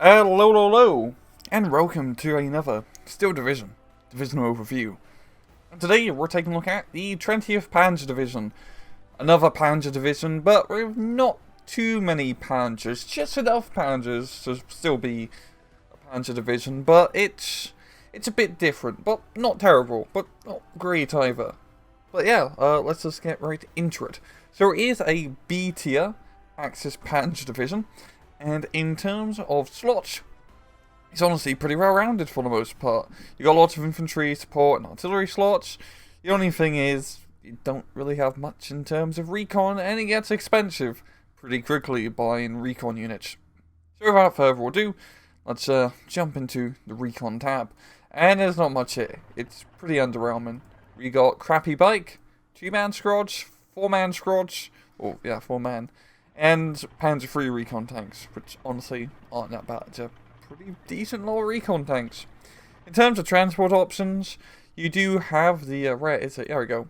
Hello, and welcome to another Divisional overview. And today we're taking a look at the 20th Panzer Division. Another Panzer Division, but with not too many Panzers, just enough Panzers to still be a Panzer Division, but it's a bit different, but not terrible, but not great either. But yeah, let's just get right into it. So it is a B tier Axis Panzer Division. And in terms of slots, it's honestly pretty well-rounded for the most part. You got lots of infantry, support, and artillery slots. The only thing is, you don't really have much in terms of recon, and it gets expensive pretty quickly buying recon units. So without further ado, let's jump into the recon tab. And there's not much here. It's pretty underwhelming. We got crappy bike, 2-man squads, 4-man squads, oh yeah, 4-man. And Panzer III recon tanks, which honestly aren't that bad. They're pretty decent little recon tanks. In terms of transport options, you do have the, where is it? There we go.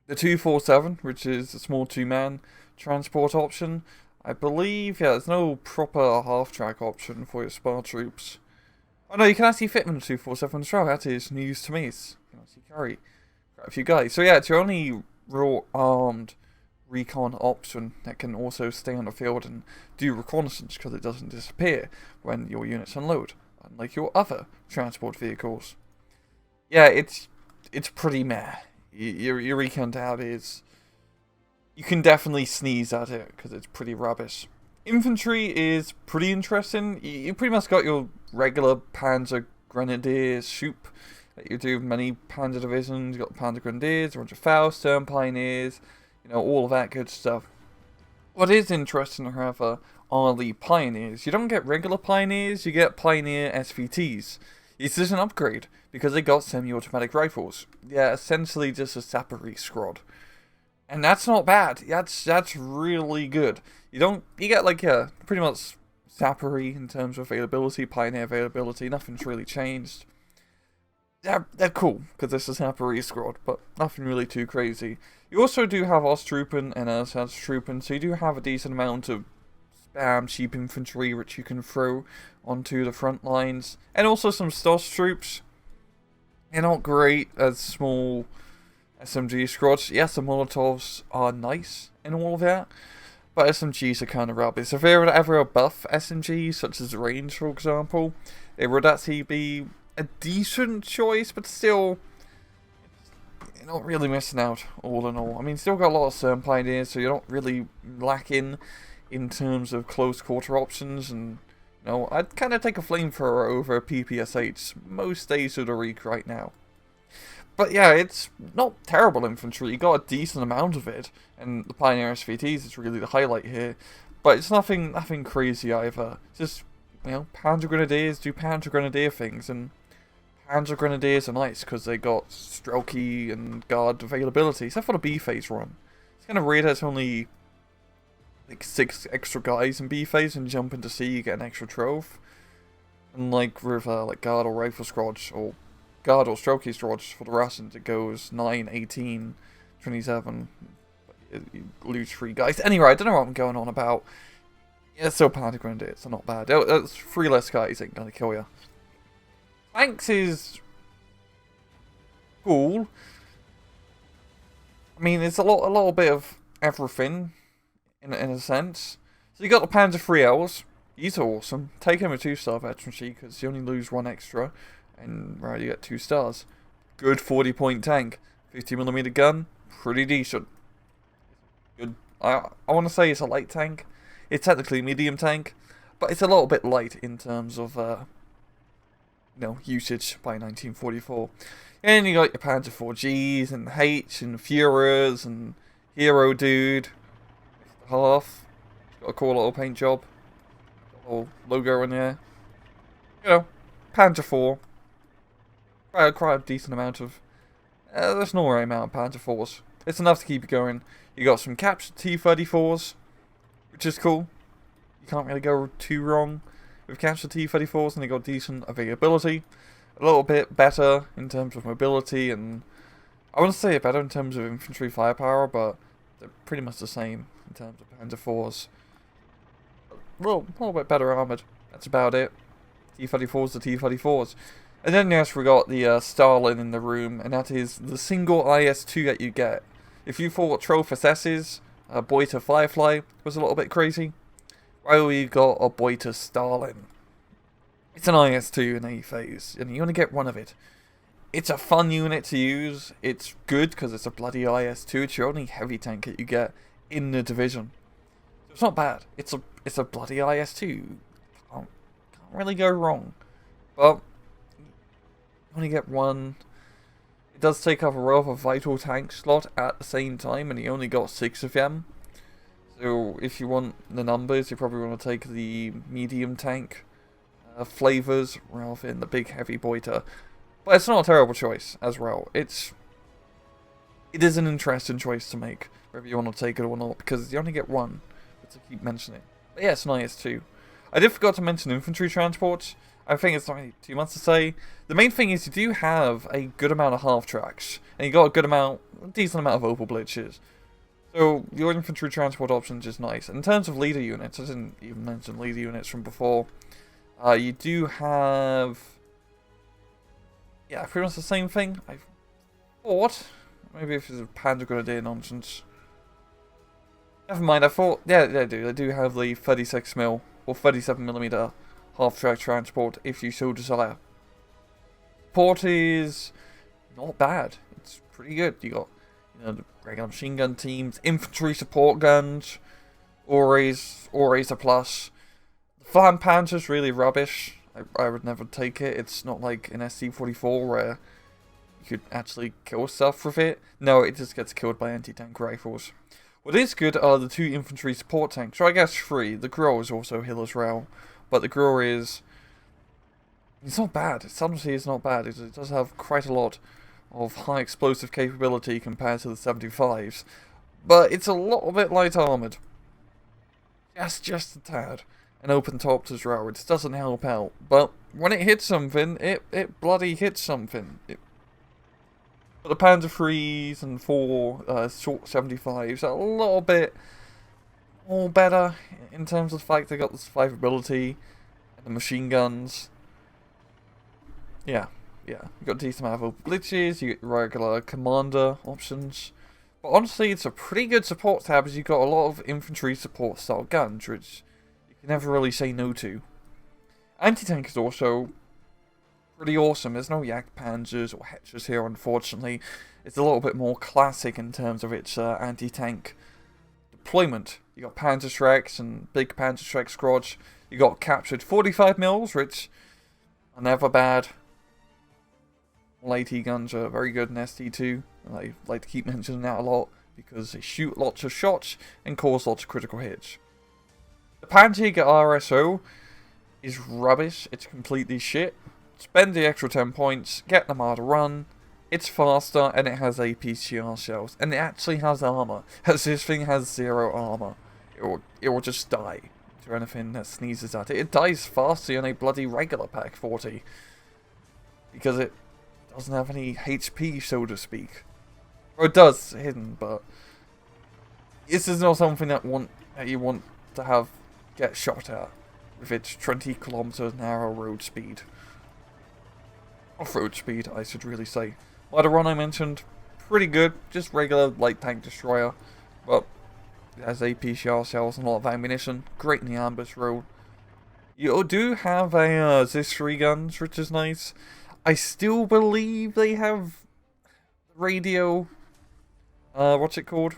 The 247, which is a small 2-man transport option. I believe, yeah, there's no proper half-track option for your spar troops. Oh no, you can actually fit them in the 247 as well. That is news to me. You can actually carry quite a few guys. So yeah, it's your only real armed recon option that can also stay on the field and do reconnaissance because it doesn't disappear when your units unload, unlike your other transport vehicles. Yeah, it's pretty meh. Your recon tab is, you can definitely sneeze at it because it's pretty rubbish. Infantry is pretty interesting. You pretty much got your regular Panzer Grenadiers soup that you do with many Panzer divisions. You got the Panzer Grenadiers, Roger Faust, Stern Pioneers, you know, all of that good stuff. What is interesting, however, are the Pioneers. You don't get regular Pioneers, you get Pioneer SVTs. It's just an upgrade, because they got semi-automatic rifles. Yeah, essentially just a Sappery squad. And that's not bad. That's really good. You get like, yeah, pretty much Sappery in terms of availability, Pioneer availability, nothing's really changed. They're cool, because this is Sappery squad, but nothing really too crazy. You also do have Osttruppen and Ersatztruppen, so you do have a decent amount of spam cheap infantry which you can throw onto the front lines. And also some Stoss troops. They're not great as small SMG squads. Yes, the Molotovs are nice and all of that, but SMGs are kind of rubbish. If they were ever a buff SMG, such as range for example, it would actually be a decent choice, but still, you're not really missing out, all in all. I mean, still got a lot of Stern Pioneers, so you're not really lacking in terms of close quarter options, and, you know, I'd kind of take a flamethrower over a PPSH most days of the week right now. But yeah, it's not terrible infantry, you got a decent amount of it, and the Pioneer SVTs is really the highlight here, but it's nothing crazy either. It's just, you know, Panzer Grenadiers do Panzer Grenadier things, and Panzer Grenadiers are nice because they got Strelky and Guard availability, except for the B phase run. It's kind of weird that it's only like 6 extra guys in B phase, and jump into C you get an extra trove. And like with like Guard or Rifle squads, or Guard or Strelky squads for the Russians, it goes 9, 18, 27. You lose 3 guys. Anyway, I don't know what I'm going on about. Yeah, still Panzer Grenadiers, they're not bad. That's 3 less guys ain't gonna kill you. Tanks is cool. I mean, it's a little bit of everything, in a sense. So you got the Panzer IIILs. These are awesome. Take them with 2-star veterancy, because you only lose 1 extra, and right, you get 2 stars. Good 40-point tank. 50mm gun, pretty decent. Good. I want to say it's a light tank. It's technically a medium tank, but it's a little bit light in terms of usage by 1944. And you got your Panzer 4Gs and H and Führers and Hero Dude. Half. Got a cool little paint job. Got a little logo in there. You know, Panzer 4. Quite a decent amount of. There's no right amount of Panzer 4s. It's enough to keep you going. You got some captured T-34s, which is cool. You can't really go too wrong with captured T-34s, and they got decent availability. A little bit better in terms of mobility, and I wouldn't say better in terms of infantry firepower, but they're pretty much the same in terms of Panzer 4s. A little bit better armoured. That's about it. T-34s to T-34s. And then yes, we got the Stalin in the room, and that is the single IS-2 that you get. If you thought Trophy S's Boita Firefly was a little bit crazy, well, we got a Boita Stalin. It's an IS-2 in A phase, and you only get one of it. It's a fun unit to use. It's good because it's a bloody IS-2. It's your only heavy tank that you get in the division. So it's not bad. It's a bloody IS-2. Can't really go wrong. But you only get one. It does take up a rather vital tank slot at the same time, and you only got 6 of them. So if you want the numbers, you probably want to take the medium tank flavors rather than the big heavy Boita. But it's not a terrible choice as well. It is an interesting choice to make, whether you want to take it or not, because you only get one, to keep mentioning. But yeah, it's nice too. I did forget to mention infantry transport. I think it's not really too much to say. The main thing is you do have a good amount of half-tracks, and you got a decent amount of oval blitzes. So your infantry transport options is nice. In terms of leader units, I didn't even mention leader units from before. You do have... yeah, pretty much the same thing. I thought... maybe if it's a Panzer Grenadier nonsense. Never mind, I thought... yeah, they do. They do have the 36mm or 37mm half-track transport, if you so desire. Support is not bad. It's pretty good. You got, the regular machine gun teams, infantry support guns, always a plus. The Flam Panzer's really rubbish. I would never take it. It's not like an SC-44 where you could actually kill stuff with it. No, it just gets killed by anti-tank rifles. What is good are the 2 infantry support tanks, or I guess 3. The Grower is also Hill as well. But the Grower is... it's not bad. Honestly, it's not bad. It does have quite a lot of high explosive capability compared to the 75s. But it's a little bit light armoured. Just a tad. And open topped as well, which doesn't help out. But when it hits something, it bloody hits something. But the Panzer 3s and 4 short 75s are a little bit more better in terms of the fact they got the survivability and the machine guns. Yeah. You got a decent amount of glitches, you get regular commander options. But honestly, it's a pretty good support tab as you got a lot of infantry support style guns, which you can never really say no to. Anti-tank is also pretty awesome. There's no Yak Panzers or Hetchers here, unfortunately. It's a little bit more classic in terms of its anti-tank deployment. You got Panzer Shreks and big Panzer Shrek squads. You got captured 45mm, which are never bad. AT guns are very good in ST2. I like to keep mentioning that a lot because they shoot lots of shots and cause lots of critical hits. The Panzer RSO is rubbish. It's completely shit. Spend the extra 10 points, get them out to run. It's faster and it has APCR shells. And it actually has armor. As this thing has 0 armor. It will just die to anything that sneezes at it. It dies faster than a bloody regular Pack 40. Because it doesn't have any HP, so to speak. Or it does, hidden, but this is not something that you want to have get shot at with its 20 km/h road speed. Off-road speed, I should really say. Well, the one I mentioned, pretty good, just regular light tank destroyer, but it has APCR shells and a lot of ammunition, great in the ambush road. You do have a ZIS-3 guns, which is nice. I still believe they have radio, what's it called?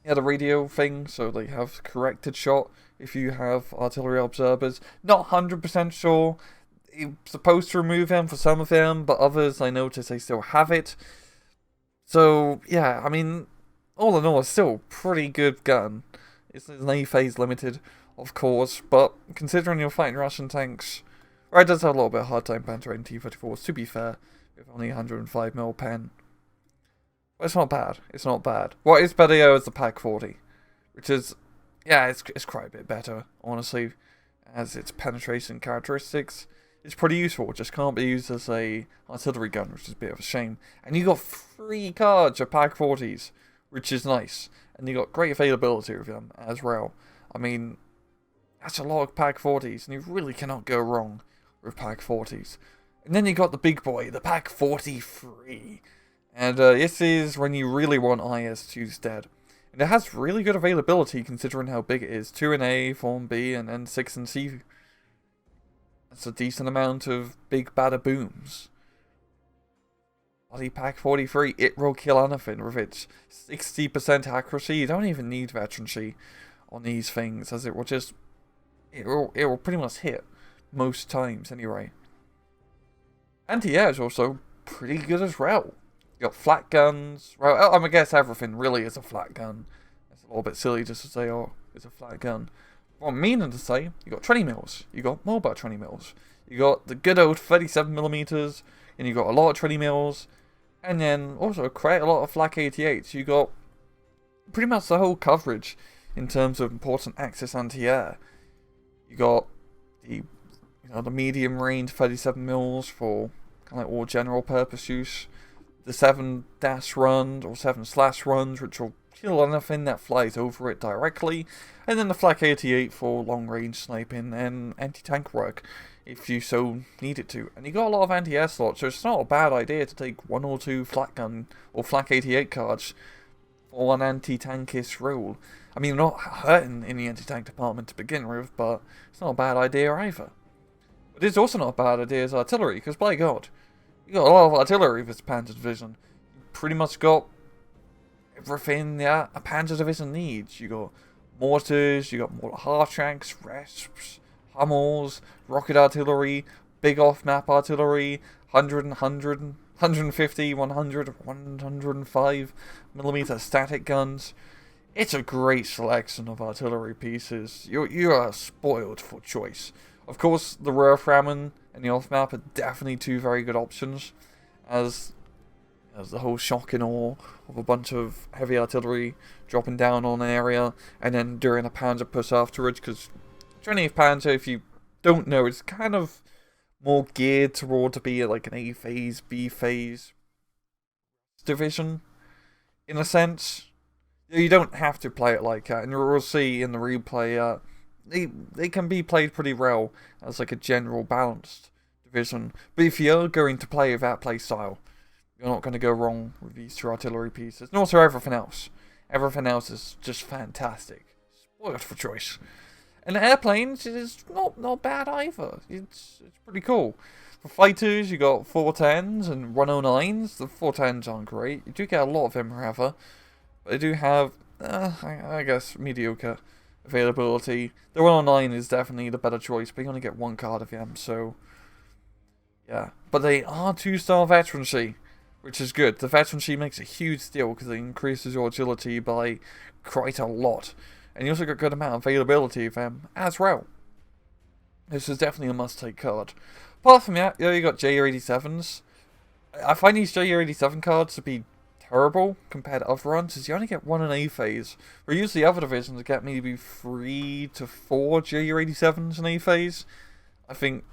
Yeah, the radio thing, so they have corrected shot if you have artillery observers. Not 100% sure. You're supposed to remove them for some of them, but others I notice they still have it. So, yeah, I mean, all in all, it's still a pretty good gun. It's an A phase limited, of course, but considering you're fighting Russian tanks, or it does have a little bit of hard time penetrating T-34s, to be fair, with only 105mm pen. But it's not bad. It's not bad. What is better though is the Pack 40, which is, yeah, it's quite a bit better, honestly, as its penetration characteristics. It's pretty useful. It just can't be used as a artillery gun, which is a bit of a shame. And you got 3 cards of Pack 40s, which is nice. And you got great availability of them as well. I mean, That's a lot of Pak 40s, and you really cannot go wrong with Pak 40s. And then you got the big boy, the Pak 43. And this is when you really want IS-2s dead. And it has really good availability considering how big it is. 2 in A, 4 in B, and then 6 in C. That's a decent amount of big bada booms. Bloody Pak 43, it will kill anything with its 60% accuracy. You don't even need veterancy on these things, as it will just... It will pretty much hit most times anyway. Anti-air is also pretty good as well. You got flat guns. Well, I guess everything really is a flat gun. It's a little bit silly just to say, oh, it's a flat gun. What I'm meaning to say, you got 20 mils. You got mobile 20 mils. You got the good old 37mm, and you got a lot of 20 mils. And then also quite a lot of flak 88s. You got pretty much the whole coverage in terms of important Axis anti-air. You got the medium range 37 mils for kind of like all general purpose use. The 7- runs or 7/ runs, which will kill anything that flies over it directly. And then the flak 88 for long range sniping and anti-tank work, if you so need it to. And you got a lot of anti-air slots, so it's not a bad idea to take 1 or 2 flak gun or flak 88 cards for an anti-tankist role. I mean, not hurting in the anti-tank department to begin with, but it's not a bad idea either. But it's also not a bad idea as artillery, because by God, you got a lot of artillery with this Panzer Division. You pretty much got everything that a Panzer Division needs. You got mortars, you got mortar half-tracks, resps, Hummels, rocket artillery, big off-map artillery, 100, 150, 100, 105mm static guns. It's a great selection of artillery pieces. You are spoiled for choice. Of course, the Rammern and the off-map are definitely 2 very good options, as the whole shock and awe of a bunch of heavy artillery dropping down on an area, and then during a Panzer push afterwards, because 20th Panzer, if you don't know, it's kind of more geared toward to be like an A phase, B phase division, in a sense. You don't have to play it like that, and you'll see in the replay, they can be played pretty well as like a general balanced division. But if you're going to play with that play style, you're not going to go wrong with these 2 artillery pieces. And also everything else. Everything else is just fantastic. Spoiled for choice. And the airplanes is not bad either. It's pretty cool. For fighters, you got 410s and 109s. The 410s aren't great. You do get a lot of them, however. But they do have, I guess, mediocre availability. The 109 is definitely the better choice, but you only get 1 card of them, so... Yeah. But they are 2-star veterancy, which is good. The veterancy makes a huge deal because it increases your agility by quite a lot. And you also got a good amount of availability of them as well. This is definitely a must-take card. Apart from that, you got JU-87s. I find these JU-87 cards to be terrible compared to other runs, is you only get 1 in A phase. Where usually other divisions get maybe 3 to 4 JU-87s in A phase. I think,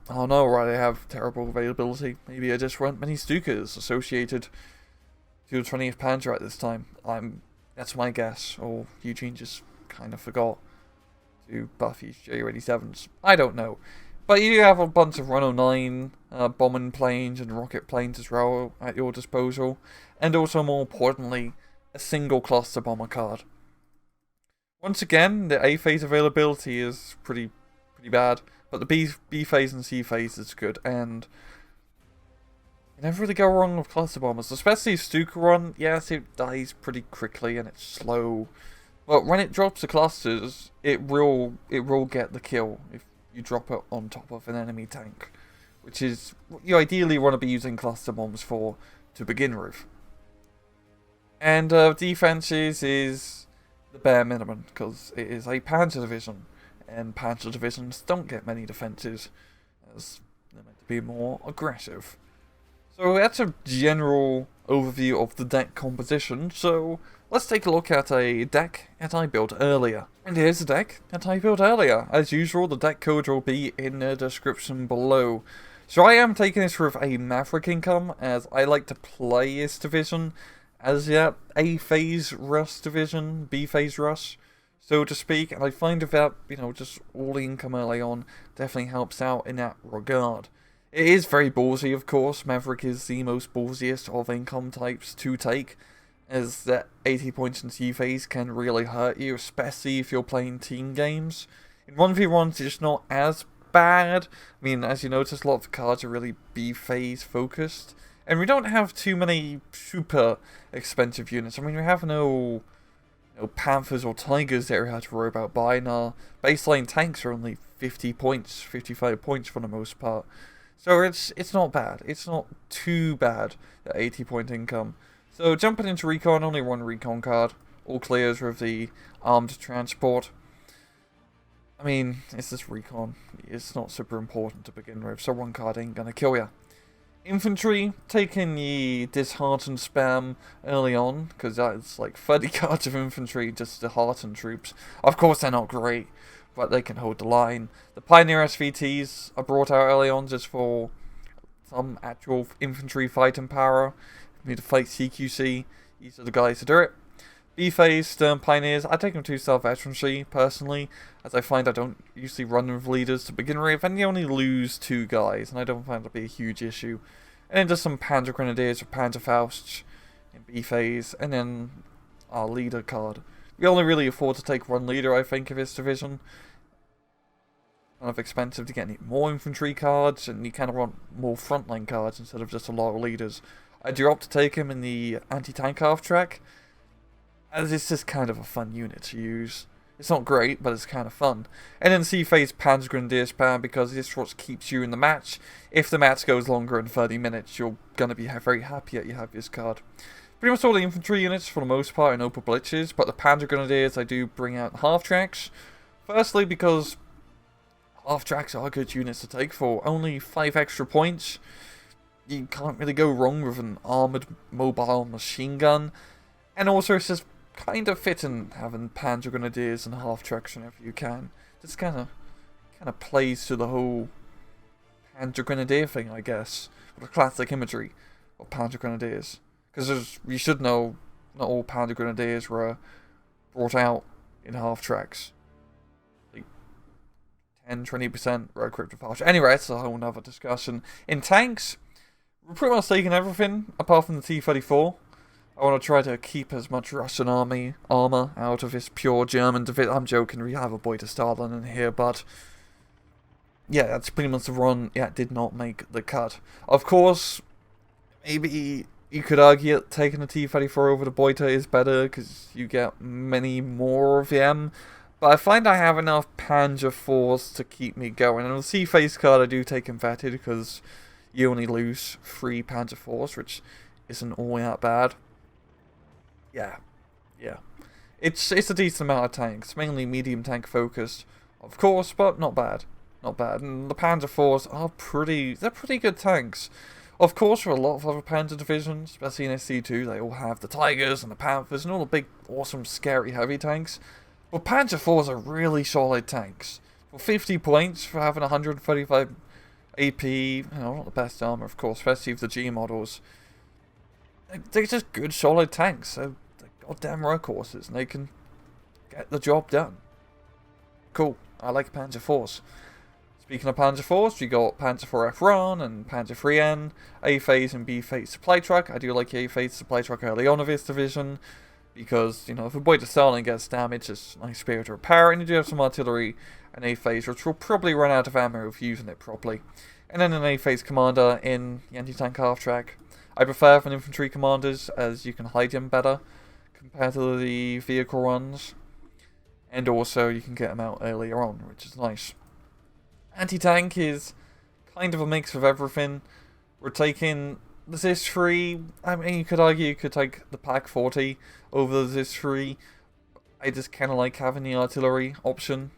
I don't know why they have terrible availability. Maybe I just weren't many Stukas associated to the 20th Panzer at this time. That's my guess, or Eugene just kind of forgot to buff these JU-87s. I don't know. But you do have a bunch of 109 bombing planes and rocket planes as well at your disposal. And also, more importantly, a single cluster bomber card. Once again, the A phase availability is pretty bad. But the B phase and C phase is good. And you never really go wrong with cluster bombers. Especially Stuka run, yes, it dies pretty quickly and it's slow. But when it drops the clusters, it will get the kill if you drop it on top of an enemy tank, which is what you ideally want to be using cluster bombs for to begin with. And defenses is the bare minimum, because it is a Panzer division, and Panzer divisions don't get many defenses, as they're meant to be more aggressive. So that's a general overview of the deck composition, so let's take a look at a deck that I built earlier. And here's the deck that I built earlier. As usual, the deck code will be in the description below. So I am taking this with a Maverick income, as I like to play this division as A phase rush division, B phase rush. so to speak, and I find that, just all the income early on definitely helps out in that regard. It is very ballsy, of course. Maverick is the most ballsiest of income types to take, as that 80 points in C phase can really hurt you, especially if you're playing team games. In 1v1s, it's just not as bad. I mean, as you notice, a lot of the cards are really B phase focused. And we don't have too many super expensive units. I mean, we have no Panthers or Tigers that we have to worry about buying. Our baseline tanks are only 50 points, 55 points for the most part. So it's not bad. It's not too bad at 80 point income. So jumping into Recon, only one Recon card. All clears with the armed transport. I mean, it's just Recon. It's not super important to begin with, so one card ain't gonna kill ya. Infantry, taking the disheartened spam early on, because that's like 30 cards of infantry just to hearten troops. Of course they're not great, but they can hold the line. The Pioneer SVTs are brought out early on just for some actual infantry fighting power. You need to fight CQC, these are the guys to do it. B-Phase, Stern Pioneers, I take them to self-veterancy, personally, as I find I don't usually run with leaders to begin with, and you only lose 2 guys, and I don't find it to be a huge issue. And then just some Panzer Grenadiers or Panzer Fausts in B-Phase, and then our leader card. We only really afford to take 1 leader, I think, of this division. Kind of expensive to get more infantry cards, and you kind of want more frontline cards instead of just a lot of leaders. I do opt to take him in the anti-tank half-track, as it's just kind of a fun unit to use. It's not great, but it's kind of fun. And then C-Phase Panzer Grenadier spam, because this what keeps you in the match. If the match goes longer than 30 minutes, you're going to be very happy that you have this card. Pretty much all the infantry units, for the most part, in open blitzes, but the Panzer Grenadiers I do bring out half-tracks. Firstly, because half-tracks are good units to take for only 5 extra points. You can't really go wrong with an armoured mobile machine gun. And also, it's just kind of fitting having Panzer Grenadiers and half-tracks whenever you can. Just kind of plays to the whole Panzer Grenadier thing, I guess. With the classic imagery of Panzer Grenadiers. Because you should know, not all Panzer Grenadiers were brought out in half-tracks. Like 10-20% were equipped with half-tracks. Anyway, that's a whole nother discussion. In tanks, we're pretty much taking everything apart from the T-34. I want to try to keep as much Russian army armor out of this pure German division. I'm joking, we have a boy to Stalin in here, but yeah, that's pretty much the run. Yeah, it did not make the cut. Of course, maybe you could argue that taking the T-34 over the Boita is better because you get many more of them. But I find I have enough Panzer Force to keep me going. And the C-Phase card I do take inverted because you only lose 3 Panzer Force, which isn't all that bad. Yeah. It's a decent amount of tanks, mainly medium tank focused, of course, but not bad. Not bad. And the Panzer IVs are they're pretty good tanks. Of course, for a lot of other Panzer divisions, especially in SC2, they all have the Tigers and the Panthers and all the big, awesome, scary, heavy tanks. But Panzer IVs are really solid tanks. For 50 points, for having 135 AP, not the best armor, of course, especially with the G models. They're just good, solid tanks. So they're goddamn workhorses, and they can get the job done. Cool. I like Panzer IVs. Speaking of Panzer IVs, we got Panzer IV F1 and Panzer IIIN, A-Phase and B-Phase supply truck. I do like the A-Phase supply truck early on of this division, because, if a boy to Stalin gets damaged, it's a nice spirit to repair, and you do have some artillery and A-Phase, which will probably run out of ammo if using it properly. And then an A-Phase commander in the anti-tank half-track. I prefer for infantry commanders, as you can hide them better compared to the vehicle runs. And also, you can get them out earlier on, which is nice. Anti-tank is kind of a mix of everything. We're taking the ZIS-3. I mean, you could argue you could take the PaK-40 over the ZIS-3. I just kind of like having the artillery option.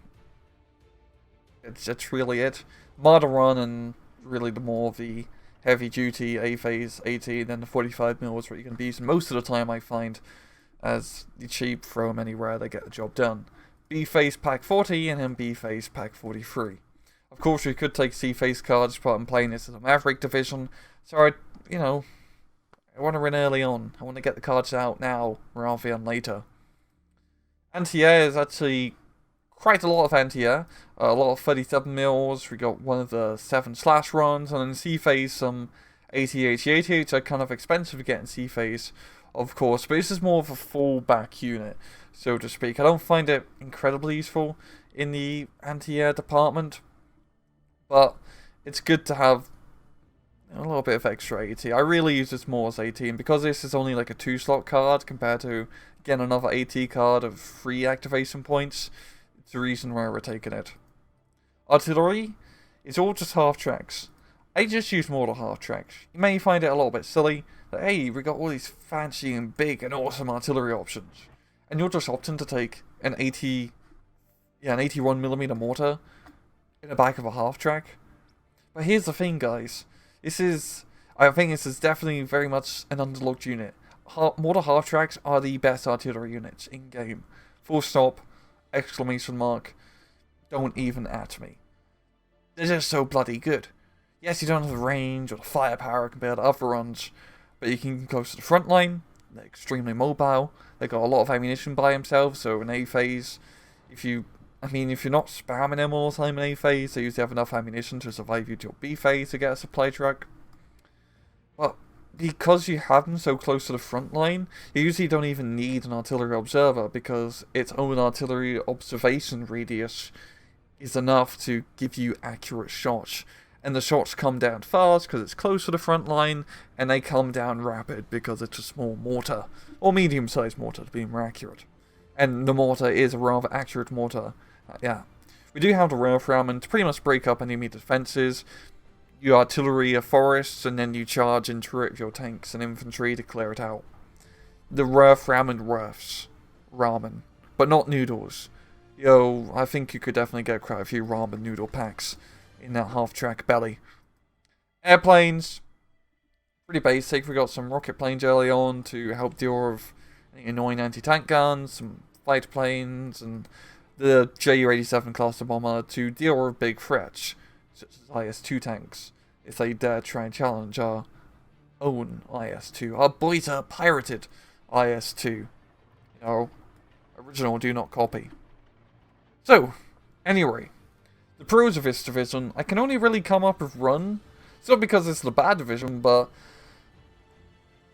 It's really it. Marder Run and really the more of the heavy-duty A-Phase 80, then the 45mm is what you're going to be using most of the time, I find, as the cheap, throw them anywhere, they get the job done. B-Phase PaK-40 and then B-Phase PaK-43. Of course, we could take C-Phase cards, but I'm playing this as a Maverick division, so I want to win early on. I want to get the cards out now, rather than later. Anti-air is actually quite a lot of anti-air. A lot of 37 mils. We got one of the 7 slash runs, and then sea phase some 80-80-80, which are kind of expensive to get in sea phase, of course. But this is more of a fallback unit, so to speak. I don't find it incredibly useful in the anti-air department, but it's good to have a little bit of extra AT. I really use this more as AT, and because this is only like a 2-slot card compared to, again, another AT card of 3 activation points, it's the reason why we're taking it. Artillery is all just half tracks. I just use more to half tracks. You may find it a little bit silly that, hey, we got all these fancy and big and awesome artillery options, and you're just opting to take an 81mm mortar in the back of a half track. But here's the thing, guys. I think this is definitely very much an underlooked unit. Mortar half tracks are the best artillery units in game. Full stop, exclamation mark. Don't even at me. They're just so bloody good. Yes, you don't have the range or the firepower compared to other runs, but you can get close to the front line. They're extremely mobile. They got a lot of ammunition by themselves, so in A phase, if you're not spamming them all the time in A phase, they usually have enough ammunition to survive you till B phase to get a supply truck. But because you have them so close to the front line, you usually don't even need an artillery observer, because its own artillery observation radius is enough to give you accurate shots. And the shots come down fast because it's close to the front line, and they come down rapid because it's a small mortar, or medium-sized mortar to be more accurate. And the mortar is a rather accurate mortar. Yeah. We do have the Railframen to pretty much break up enemy defenses. Your artillery are forests, and then you charge into it with your tanks and infantry to clear it out. The Railframen Rurfs. Ramen. But not noodles. Yo, I think you could definitely get quite a few ramen noodle packs in that half-track belly. Airplanes. Pretty basic. We got some rocket planes early on to help deal with any annoying anti-tank guns, some fighter planes, and the Ju-87 cluster bomber to deal with big threats, such as IS-2 tanks, if they dare try and challenge our own IS-2, our beta pirated IS-2. You know, original, do not copy. So, anyway, the pros of this division, I can only really come up with run. It's not because it's the bad division, but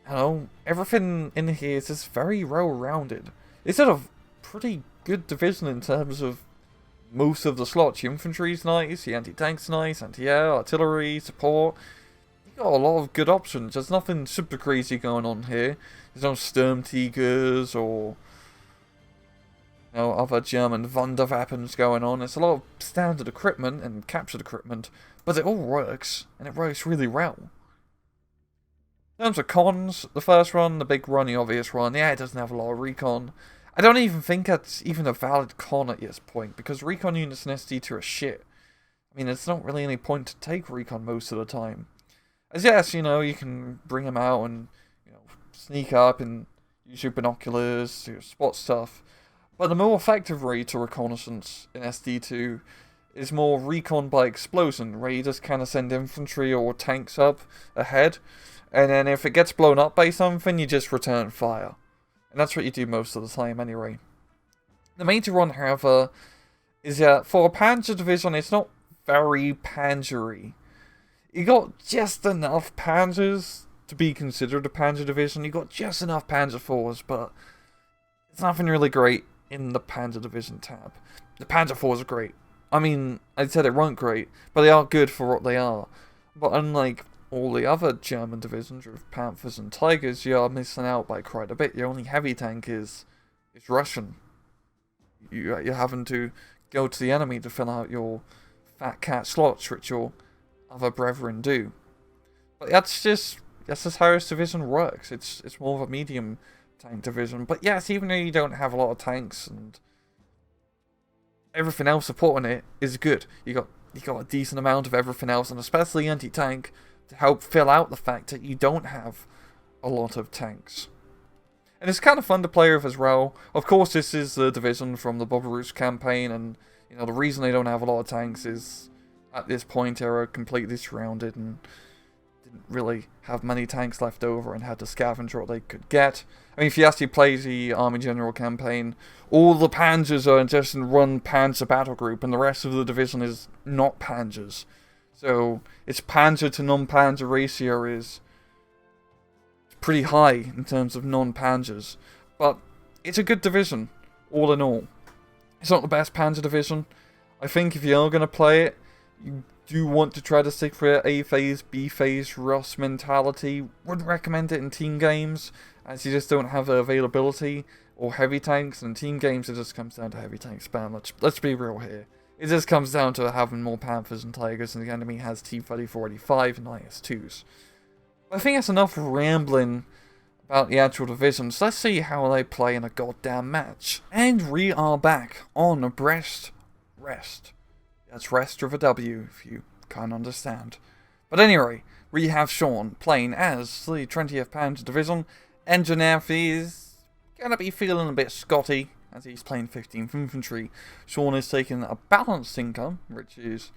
you know, everything in here is just very well-rounded. It's a pretty good division in terms of most of the slots. Your infantry's nice, the anti-tank's nice, anti-air, artillery, support. You got a lot of good options. There's nothing super crazy going on here. There's no Sturmtigers or other German Wunderwaffens going on. It's a lot of standard equipment and captured equipment, but it all works, and it works really well. In terms of cons, the first one, the big run, the obvious one, yeah, it doesn't have a lot of recon. I don't even think that's even a valid con at this point, because recon units in SD2 are shit. I mean, there's not really any point to take recon most of the time. As yes, you can bring them out and, sneak up and use your binoculars to spot stuff. But the more effective way to reconnaissance in SD2 is more recon by explosion, where you just kind of send infantry or tanks up ahead, and then if it gets blown up by something, you just return fire. And that's what you do most of the time anyway. The major one, however, is that for a Panzer division, it's not very Panzery. You got just enough Panzers to be considered a Panzer division. You got just enough Panzer IVs, but it's nothing really great in the Panzer division tab. The Panzer IVs are great. I mean, I said they weren't great, but they are good for what they are. But unlike all the other German divisions with Panthers and Tigers, you are missing out by quite a bit. Your only heavy tank is Russian. You're having to go to the enemy to fill out your fat cat slots, which your other brethren do. But that's just how this division works. It's more of a medium tank division. But yes, even though you don't have a lot of tanks and everything else supporting it is good. You got a decent amount of everything else, and especially anti-tank, to help fill out the fact that you don't have a lot of tanks. And it's kind of fun to play with as well. Of course, this is the division from the Bobrusisk campaign, and the reason they don't have a lot of tanks is at this point they are completely surrounded and didn't really have many tanks left over and had to scavenge what they could get. I mean, if you actually play the Army General campaign, all the Panzers are just in one Panzer battle group, and the rest of the division is not Panzers. So its Panzer to non-Panzer ratio is pretty high in terms of non-Panzers. But it's a good division, all in all. It's not the best Panzer division. I think if you are going to play it, you do want to try to stick for A phase, B phase, Russ mentality. Wouldn't recommend it in team games, as you just don't have the availability, or heavy tanks. And in team games, it just comes down to heavy tank spam. Let's be real here. It just comes down to having more Panthers and Tigers, and the enemy has T-34, 85 and IS-2s. But I think that's enough rambling about the actual divisions. Let's see how they play in a goddamn match. And we are back on Brest Rest. That's rest with a W, if you can't understand. But anyway, we have Shaun playing as the 20th Panzer Division. Engineer is gonna be feeling a bit Scotty, as he's playing 15th Infantry. Shaun is taking a balanced income, which is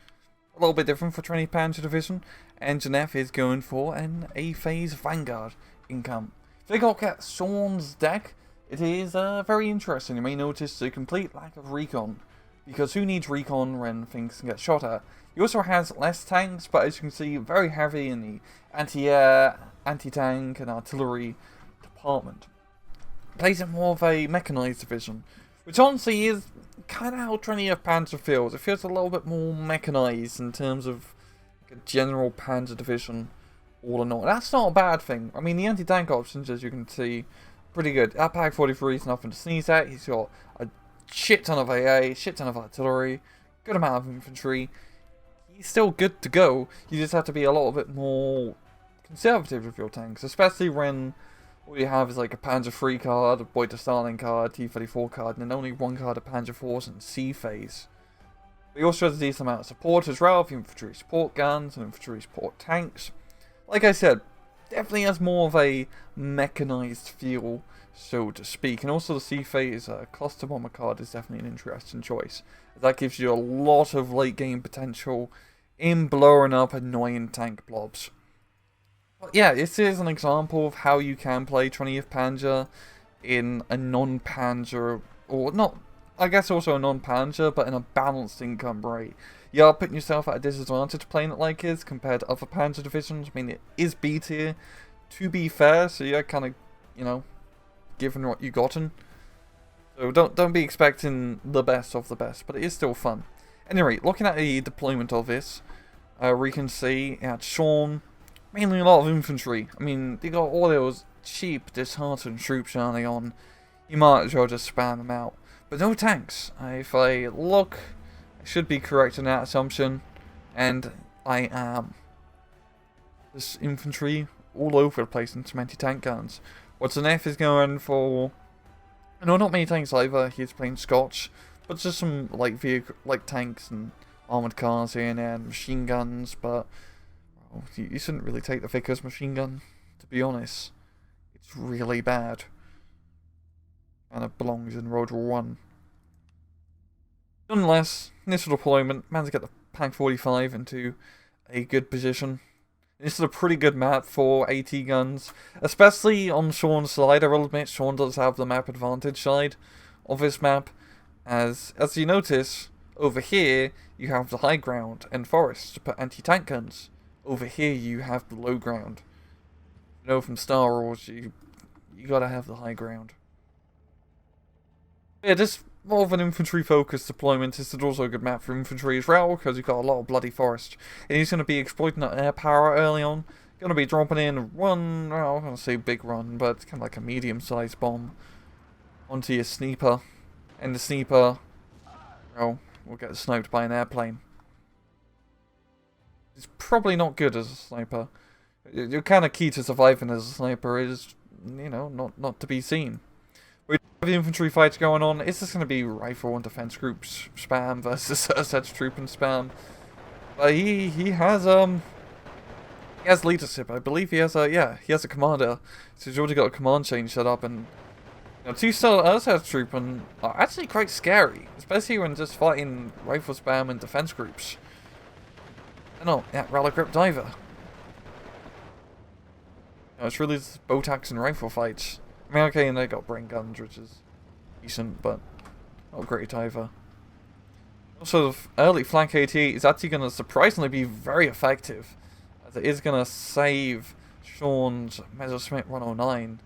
a little bit different for 20th Panzer Division. Engineer is going for an A-phase Vanguard income. If you look at Shaun's deck, it is very interesting. You may notice the complete lack of Recon, because who needs Recon when things can get shot at? He also has less tanks, but as you can see, very heavy in the anti-air, anti-tank and artillery department. Plays it more of a mechanized division, which honestly is kind of how 20th Panzer feels. It feels a little bit more mechanized in terms of like a general Panzer division, all in all. That's not a bad thing. I mean, the anti-tank options, as you can see, pretty good. That Pak 43 is nothing to sneeze at. He's got a shit ton of AA, shit ton of artillery, good amount of infantry. He's still good to go. You just have to be a little bit more conservative with your tanks, especially when all you have is like a Panzer 3 card, a Boy to Stalin card, T-34 card, and then only one card of Panzer 4s and C phase. But he also has a decent amount of support as well, with infantry support guns and infantry support tanks. Like I said, definitely has more of a mechanized feel, so to speak. And also the C phase cluster bomber card is definitely an interesting choice. That gives you a lot of late game potential in blowing up annoying tank blobs. But yeah, this is an example of how you can play 20th Panzer in a non-Panzer, or not, I guess also a non-Panzer, but in a balanced income rate. You are putting yourself at a disadvantage playing it like this compared to other Panzer divisions. I mean, it is B tier, to be fair, so you're kind of, you know, given what you gotten. So don't be expecting the best of the best, but it is still fun. Anyway, looking at the deployment of this, we can see at Shaun, mainly a lot of infantry. I mean, they got all those cheap, disheartened troops early on. You might as well just spam them out. But no tanks. If I look, I should be correct in that assumption. And I am. This infantry all over the place and some anti-tank guns. What's an F is going for... No, not many tanks either. He's playing Scotch. But just some light vehicle, like tanks and armoured cars here and there, and machine guns, but... You shouldn't really take the Vickers machine gun, to be honest. It's really bad. And it belongs in World War I. Nonetheless, initial deployment, managed to get the Pak 45 into a good position. This is a pretty good map for AT guns, especially on Shaun's side. I will admit, Shaun does have the map advantage side of this map. As you notice, over here, you have the high ground and forests to put anti-tank guns. Over here you have the low ground. You know, from Star Wars, you gotta have the high ground. Yeah, just more of an infantry-focused deployment. This is also a good map for infantry as well, because you've got a lot of bloody forest. And he's going to be exploiting that air power early on. Going to be dropping in one, well, I'm going to say big run, but it's kind of like a medium-sized bomb onto your sniper. And the sniper, well, will get sniped by an airplane. It's probably not good as a sniper. You're kind of key to surviving as a sniper is, you know, not to be seen. We have the infantry fights going on. It's just going to be rifle and defense groups spam versus asset troop and spam. But he has leadership. I believe he has a commander. So he's already got a command chain set up, and you know, 2 stellar asset troop and are actually quite scary, especially when just fighting rifle spam and defense groups. Oh, yeah, Rally Grip Diver. know, it's really just bow attacks and rifle fights. I mean, okay, and they got brain guns, which is decent, but not great either. Also, the early flank 88 is actually going to surprisingly be very effective, as it is going to save Shaun's Messerschmitt 109.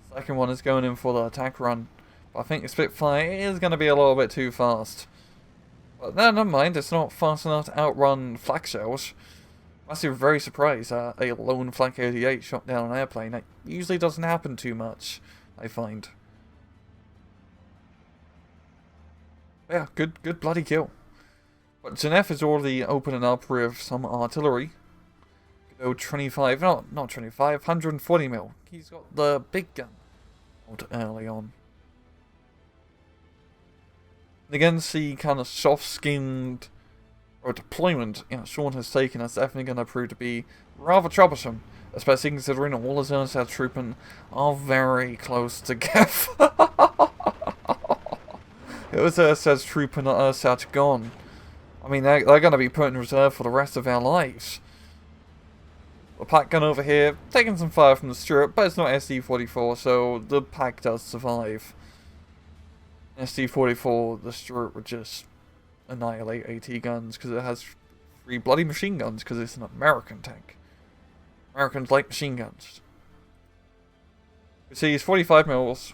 The second one is going in for the attack run, but I think the Spitfire is going to be a little bit too fast. But no, never mind, it's not fast enough to outrun flak shells. I'm actually very surprised that a lone flank 88 shot down an airplane. That usually doesn't happen too much, I find. Yeah, good bloody kill. But Genève is already opening up with some artillery. Good old 25, not 25, 140 mil. He's got the big gun out early on. And against the kind of soft-skinned or deployment, Shaun has taken, that's definitely going to prove to be rather troublesome. Especially considering all his Ursat trooping are very close together. It was Ursat's trooping and Ursat's gone. I mean, they're going to be put in reserve for the rest of their lives. The pack gun over here, taking some fire from the Stuart, but it's not SD-44, so the pack does survive. SD-44, the Stuart would just annihilate AT guns, because it has 3 bloody machine guns, because it's an American tank. Americans like machine guns. You see, he's 45 mils,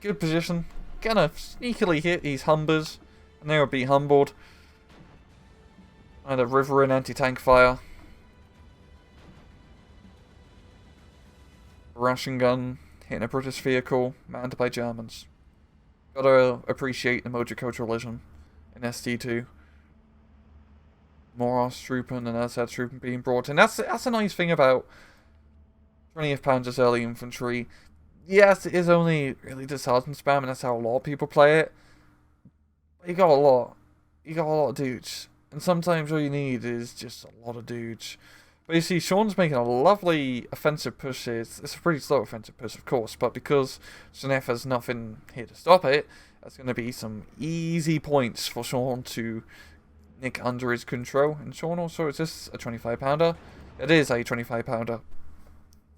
good position. Gonna sneakily hit these Humbers, and they would be humbled. And a Riverine anti-tank fire. A Russian gun hitting a British vehicle manned by Germans. Gotta appreciate the multiculturalism in SD2. More Ross trooping and Ursat trooping being brought in. That's a nice thing about 20th Panzer's early infantry. Yes, it is only really disheartening spam, and that's how a lot of people play it. But you got a lot of dudes. And sometimes all you need is just a lot of dudes. But you see, Shaun's making a lovely offensive push here. It's a pretty slow offensive push, of course, but because Genève has nothing here to stop it, that's going to be some easy points for Shaun to nick under his control. And Shaun also, is this a 25-pounder? It is a 25-pounder.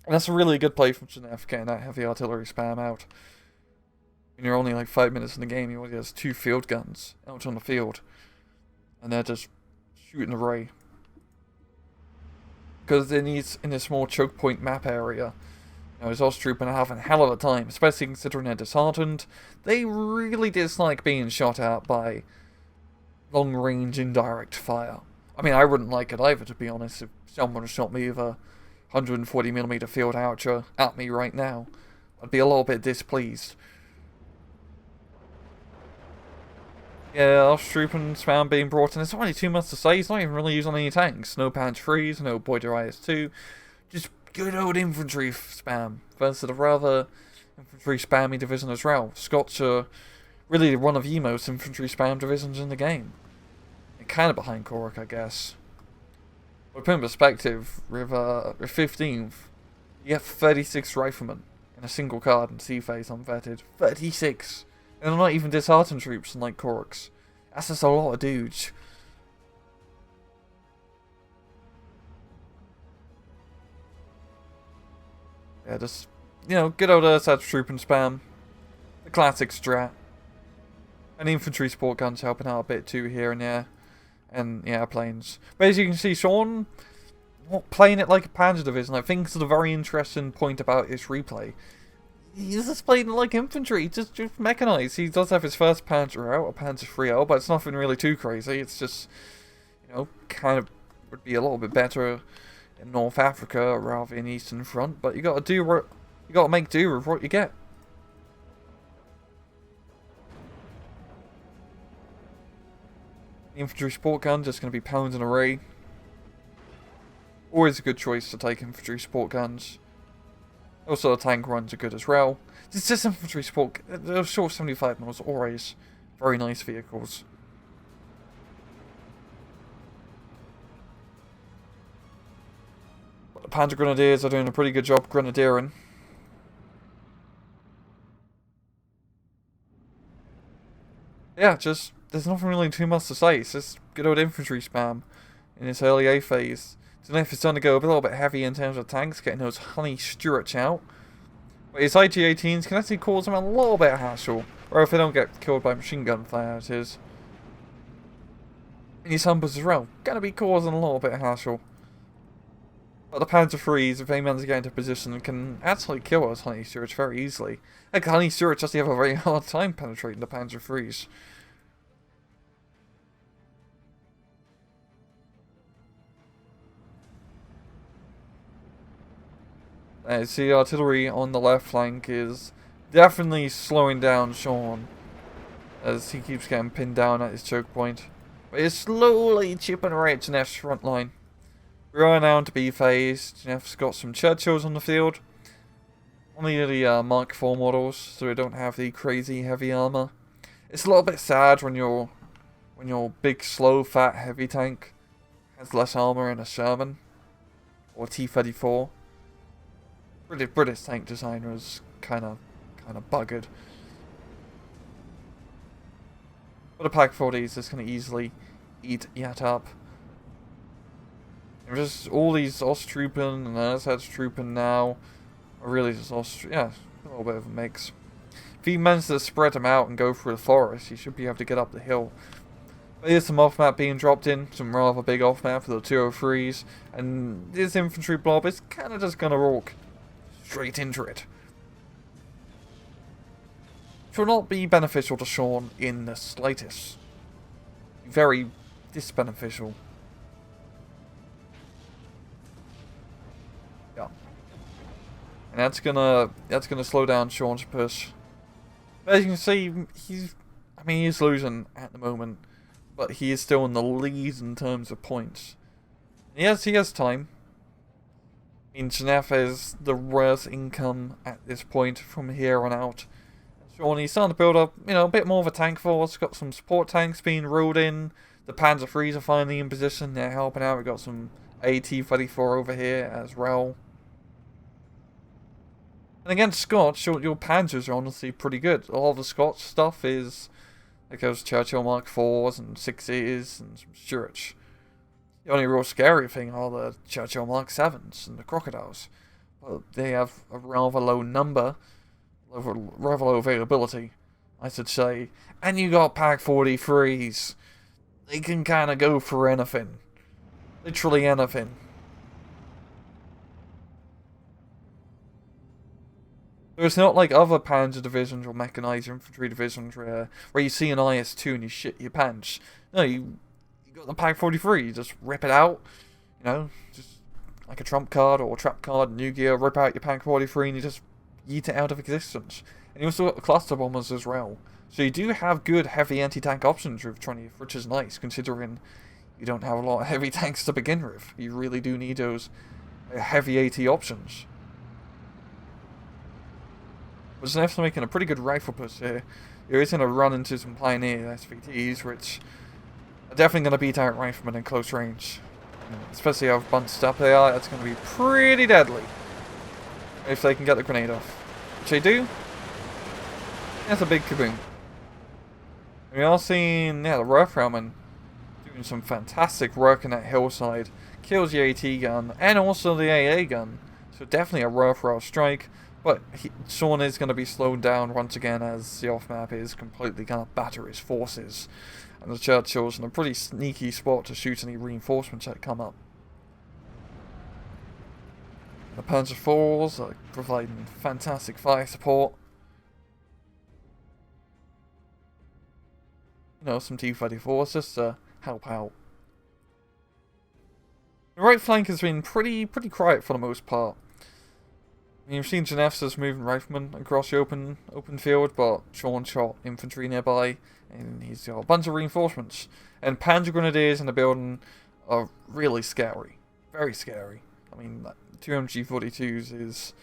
And that's a really good play from Genève, getting that heavy artillery spam out. When you're only like 5 minutes in the game, he already has 2 field guns out on the field. And they're just shooting away. Because in this small choke point map area, his Osttroop are having a hell of a time, especially considering they're disheartened. They really dislike being shot at by long-range indirect fire. I mean, I wouldn't like it either, to be honest, if someone shot me with a 140mm field archer at me right now. I'd be a little bit displeased. Yeah, Osttroop and spam being brought in. There's not really too much to say. He's not even really using any tanks. No Panzer 3s, no Boyder IS-2. Just good old infantry spam versus a rather infantry spammy division as well. Scots are really one of the most infantry spam divisions in the game. And kind of behind Cork, I guess. But put in perspective, with 15th, you have 36 riflemen in a single card in C-phase unvetted. 36! And they're not even disheartened troops like Corks. That's just a lot of dudes. Yeah, just, good old Ursat troop and spam. The classic strat. And infantry support guns helping out a bit too here and there. And, yeah, planes. But as you can see, Shaun not playing it like a Panzer division. I think it's a very interesting point about his replay. He's just playing like infantry, just mechanized. He does have his first Panzer out, a Panzer 3L, but it's nothing really too crazy. It's just, kind of would be a little bit better in North Africa rather than Eastern Front. But you got to make do with what you get. The infantry support gun just going to be pounding away. Always a good choice to take infantry support guns. Also, the tank runs are good as well. It's just infantry support. Those short 75mm always very nice vehicles. But the Panzer Grenadiers are doing a pretty good job grenadiering. Yeah, there's nothing really too much to say. It's just good old infantry spam in its early A phase. Zaneth is starting to go a little bit heavy in terms of tanks, getting those honey Stuarts out. But his IG-18s can actually cause him a little bit of hassle. Or if they don't get killed by machine gun fire, it is. And his Humpers as well, gonna be causing a little bit of hassle. But the Panzer IIIs, if they manage to get into position, can actually kill us honey Stuarts very easily. Like, honey Stuarts just have a very hard time penetrating the Panzer IIIs. As the artillery on the left flank is definitely slowing down Shaun, as he keeps getting pinned down at his choke point. But he's slowly chipping away at Janeff's front line. We're on down to B phase. Janeff's got some Churchills on the field. Only the Mark IV models, so we don't have the crazy heavy armor. It's a little bit sad when your big, slow, fat, heavy tank has less armor than a Sherman or T-34. British tank design was kind of buggered. But a Pak 40s is going to easily eat Yat up. And just all these Osttrooping and SS trooping now are really just yeah, a little bit of a mix. If he manages to spread them out and go through the forest, he should be able to get up the hill. But here's some off-map being dropped in, some rather big off-map for the 203s, and this infantry blob is kind of just going to walk straight into it. Which will not be beneficial to Shaun in the slightest. Very disbeneficial. Yeah. And that's gonna slow down Shaun's push. But as you can see, he's losing at the moment, but he is still in the lead in terms of points. Yes, he has time. I mean, Janef is the worst income at this point from here on out. Shaun, he's starting to build up, a bit more of a tank force. Got some support tanks being rolled in. The Panzer IIIs are finally in position. They're helping out. We've got some AT-34 over here as well. And against Scots, your Panzers are honestly pretty good. A lot of the Scots stuff is like those Churchill Mark IVs and 6s and some Stuarts. The only real scary thing are the Churchill Mark 7s and the Crocodiles. Well, they have a rather low number, rather low availability, I should say. And you got Pak 43s. They can kind of go for anything. Literally anything. So it's not like other Panzer divisions or mechanized infantry divisions where you see an IS-2 and you shit your pants. No, you got the Pak 43, you just rip it out, just like a trump card or a trap card, new gear, rip out your Pak 43 and you just yeet it out of existence. And you also got the cluster bombers as well. So you do have good heavy anti-tank options with 20th, which is nice considering you don't have a lot of heavy tanks to begin with. You really do need those heavy AT options. But Zaneff's making a pretty good rifle push here. He's going to run into some Pioneer SVTs, which are definitely going to beat out Riflemen in close range. Especially how bunched up they are, that's going to be pretty deadly. If they can get the grenade off. Which they do. That's a big kaboom. We are seeing, the Riflemen doing some fantastic work in that hillside. Kills the AT gun, and also the AA gun. So definitely a worthwhile strike. But Shaun is going to be slowed down once again as the off-map is completely going to batter his forces. And the Churchill's in a pretty sneaky spot to shoot any reinforcements that come up. The Panzer IVs are providing fantastic fire support. Some T-34s just to help out. The right flank has been pretty quiet for the most part. You've seen Janeff's just moving Riflemen across the open field, but Shaun shot infantry nearby, and he's got a bunch of reinforcements. And Panzer Grenadiers in the building are really scary. Very scary. I mean, 2 MG42s is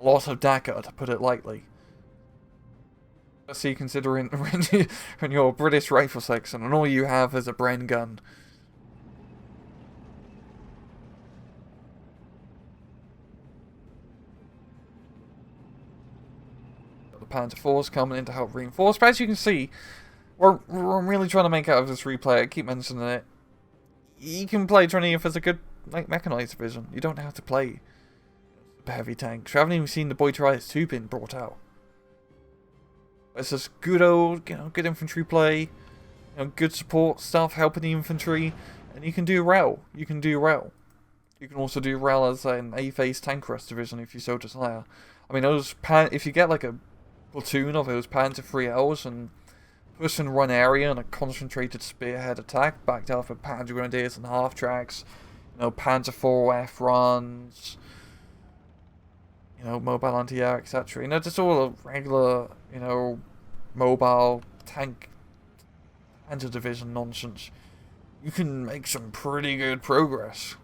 a lot of dagger, to put it lightly. Especially considering when you're a British rifle section and all you have is a Bren gun. Panzer IVs coming in to help reinforce. But as you can see, we're really trying to make out of this replay. I keep mentioning it. you can play 20th as a good like mechanized division. You don't have to play super heavy tanks. We haven't even seen the Bobrusisk 2 being brought out. It's just good old, good infantry play, good support stuff, helping the infantry, and you can do REL. You can do REL. You can also do REL as an A-phase tank rush division if you so desire. I mean, if you get like a platoon of those Panzer 3Ls and push and run area and a concentrated spearhead attack backed up with Panzer Grenadiers and half tracks, Panzer 4F runs, mobile anti-air, etc. Just all a regular, mobile tank Panzer division nonsense. You can make some pretty good progress.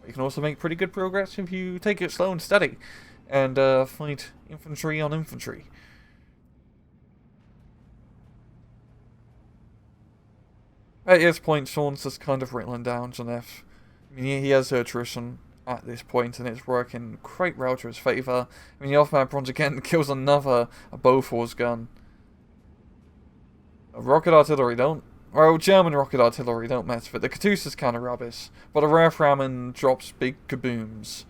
You can also make pretty good progress if you take it slow and steady and fight infantry on infantry. At this point, Shaun's just kind of whittling down F. I mean, he has attrition at this point, and it's working quite well to his favour. I mean, the off-map bronze again kills another Bofors gun. Rocket artillery, German rocket artillery, don't mess with it. The Katusha's kind of rubbish, but a rare Rammon drops big kabooms.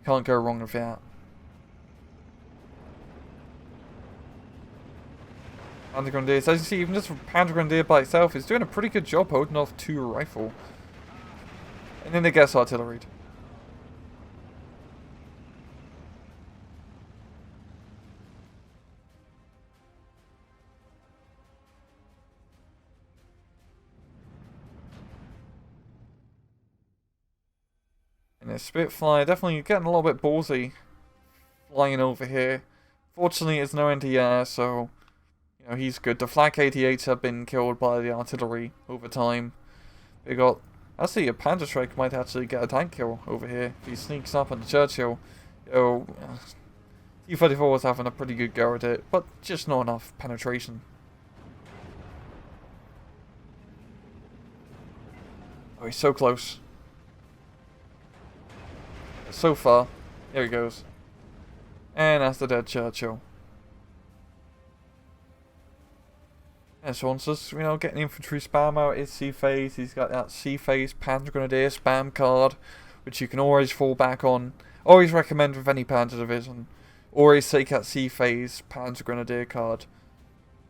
Can't go wrong with that. Panzer Grenadiers, as you see, even just Panzer Grenadier by itself is doing a pretty good job holding off 2 rifle. And then it gets artilleried. And the Spitfire definitely getting a little bit ballsy flying over here. Fortunately, it's no anti-air, so he's good. The Flak 88s have been killed by the artillery over time. We got, actually, a Panzer Strike might actually get a tank kill over here if he sneaks up on the Churchill. T-34 was having a pretty good go at it, but just not enough penetration. Oh, he's so close. So far. There he goes. And that's the dead Churchill. Yeah, Shaun's just, getting infantry spam out his C-phase. He's got that C-phase Panzer Grenadier spam card, which you can always fall back on. Always recommend with any Panzer division. Always take that C-phase Panzer Grenadier card.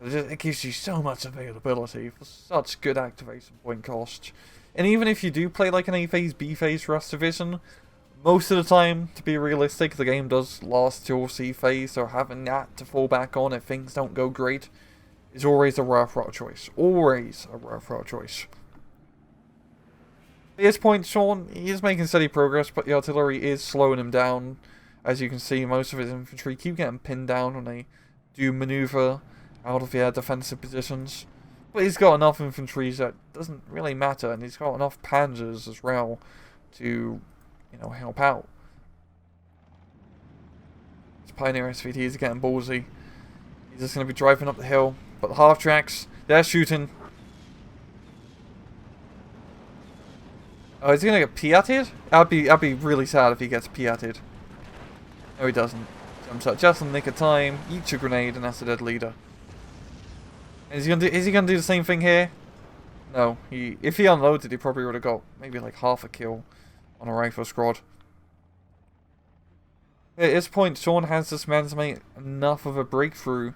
It gives you so much availability for such good activation point cost. And even if you do play like an A-phase, B-phase Rush division, most of the time, to be realistic, the game does last till C-phase, so having that to fall back on if things don't go great is always a worthwhile choice. Always a worthwhile choice. At this point, Shaun, he is making steady progress, but the artillery is slowing him down. As you can see, most of his infantry keep getting pinned down when they do maneuver out of the air defensive positions. But he's got enough infantry that doesn't really matter, and he's got enough panzers as well to help out. His Pioneer SVTs are getting ballsy. He's just going to be driving up the hill. But the half tracks, they're shooting. Oh, is he going to get Piated? I'd be really sad if he gets Piated. No, he doesn't. Jumps out just in the nick of time, eats a grenade, and that's a dead leader. And is he gonna do the same thing here? No. If he unloaded, he probably would have got maybe like half a kill on a rifle squad. At this point, Shaun has this man to make enough of a breakthrough.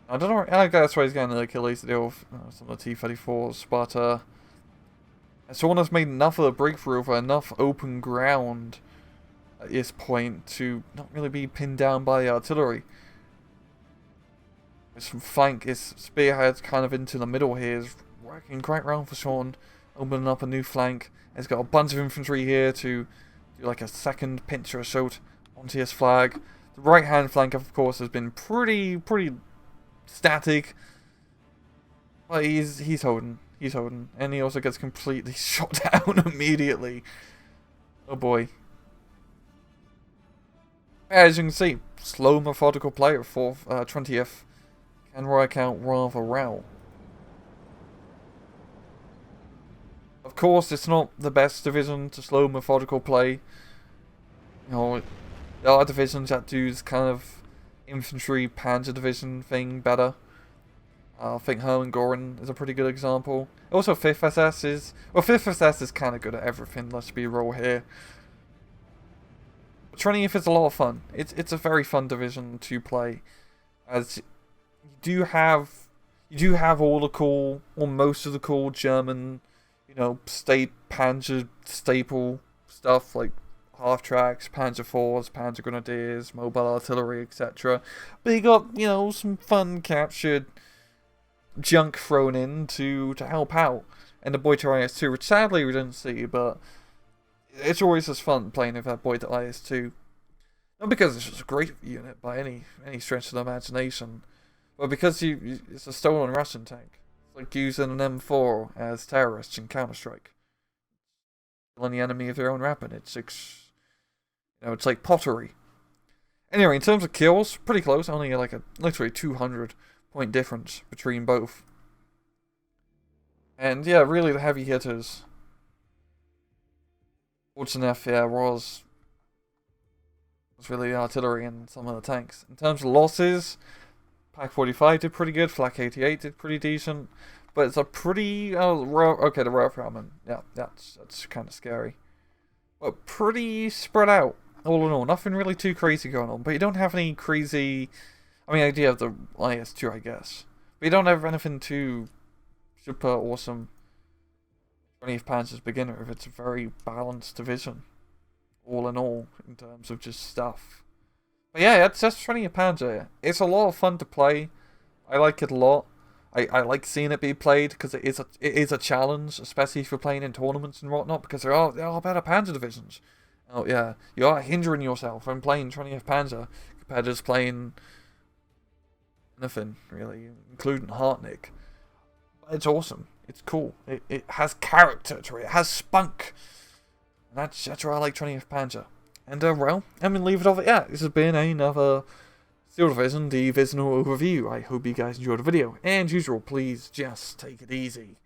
I don't know. I guess that's why he's getting the Achilles to deal with some of the T-34s, but Shaun has made enough of a breakthrough over enough open ground at this point to not really be pinned down by the artillery. His spearhead kind of into the middle here is working quite well for Shaun, opening up a new flank. He's got a bunch of infantry here to do like a second pincer assault onto his flag. The right hand flank, of course, has been pretty static, but he's holding, and he also gets completely shot down immediately. Oh boy. As you can see, slow methodical play of 20th can work out rather well. Of course, it's not the best division to slow methodical play. There are divisions that do this kind of infantry panzer division thing better. I think Hermann is a pretty good example. Also, 5th SS is... Well, 5th SS is kind of good at everything, let's be real here. 20th is a lot of fun. It's a very fun division to play, as you do have all the cool, or most of the cool German, you know, state Panzer staple stuff like half-tracks, Panzer IVs, Panzer Grenadiers, mobile artillery, etc. But you got, you know, some fun captured junk thrown in to help out. And the Beuter IS-2, which sadly we didn't see, but it's always as fun playing with that Beuter IS-2. Not because it's just a great unit by any stretch of the imagination, but because it's a stolen Russian tank. It's like using an M4 as terrorists in Counter-Strike. Killing the enemy of their own weapon. It's like pottery. Anyway, in terms of kills, pretty close. Only like a literally 200-point difference between both. And yeah, really the heavy hitters. Fortuneff, yeah, was really artillery and some of the tanks. In terms of losses, Pak 45 did pretty good, Flak 88 did pretty decent, but it's a pretty the Railframen, yeah, that's kind of scary, but pretty spread out all in all. Nothing really too crazy going on, but you don't have any crazy. I mean, I do have the IS-2, I guess, but you don't have anything too super awesome. 20th Panzer's beginner, if it's a very balanced division, all in all, in terms of just stuff. But yeah, it's just 20th Panzer. It's a lot of fun to play. I like it a lot. I like seeing it be played, because it is a challenge, especially if you're playing in tournaments and whatnot, because there are better Panzer divisions. Oh yeah, you are hindering yourself when playing 20th Panzer compared to just playing anything, really, including Hartnick. It's awesome. It's cool. It has character to it. It has spunk. And that's why I like 20th Panzer. And, well, I'm going to leave it off. Yeah, this has been another Steel Division Divisional overview. I hope you guys enjoyed the video. And, as usual, please just take it easy.